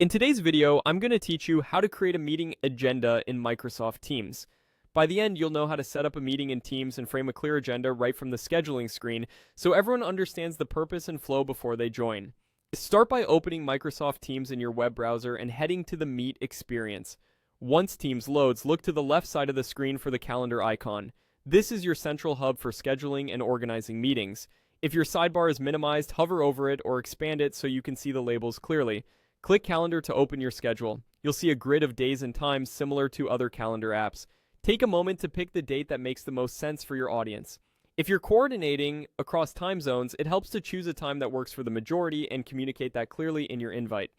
In today's video, I'm going to teach you how to create a meeting agenda in Microsoft Teams. By the end, you'll know how to set up a meeting in Teams and frame a clear agenda right from the scheduling screen so everyone understands the purpose and flow before they join. Start by opening Microsoft Teams in your web browser and heading to the Meet experience. Once Teams loads, look to the left side of the screen for the calendar icon. This is your central hub for scheduling and organizing meetings. If your sidebar is minimized, hover over it or expand it so you can see the labels clearly. Click Calendar to open your schedule. You'll see a grid of days and times similar to other calendar apps. Take a moment to pick the date that makes the most sense for your audience. If you're coordinating across time zones, it helps to choose a time that works for the majority and communicate that clearly in your invite.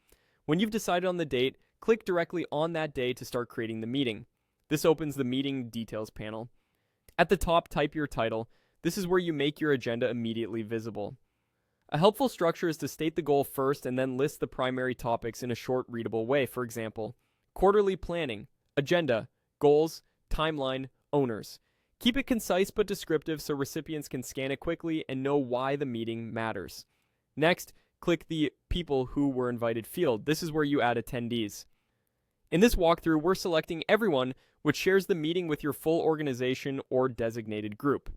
When you've decided on the date, click directly on that day to start creating the meeting. This opens the meeting details panel. At the top, type your title. This is where you make your agenda immediately visible. A helpful structure is to state the goal first and then list the primary topics in a short, readable way. For example, quarterly planning, agenda, goals, timeline, owners. Keep it concise but descriptive so recipients can scan it quickly and know why the meeting matters. Next, click the People Who Were Invited field. This is where you add attendees. In this walkthrough, we're selecting everyone, which shares the meeting with your full organization or designated group.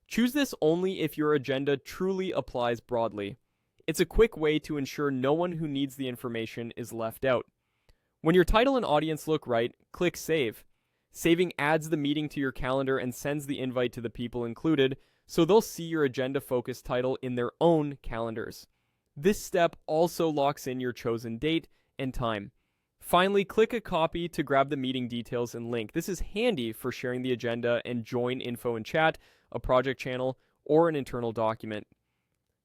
Choose this only if your agenda truly applies broadly. It's a quick way to ensure no one who needs the information is left out. When your title and audience look right, click Save. Saving adds the meeting to your calendar and sends the invite to the people included, so they'll see your agenda-focused title in their own calendars. This step also locks in your chosen date and time. Finally, click a copy to grab the meeting details and link. This is handy for sharing the agenda and join info in chat, a project channel, or an internal document.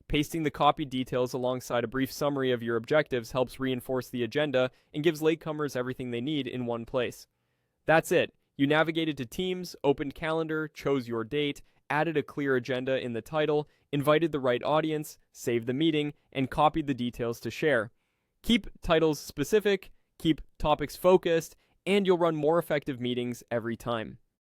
Pasting the copied details alongside a brief summary of your objectives helps reinforce the agenda and gives latecomers everything they need in one place. That's it. You navigated to Teams, opened Calendar, chose your date, added a clear agenda in the title, invited the right audience, saved the meeting, and copied the details to share. Keep titles specific, keep topics focused, and you'll run more effective meetings every time.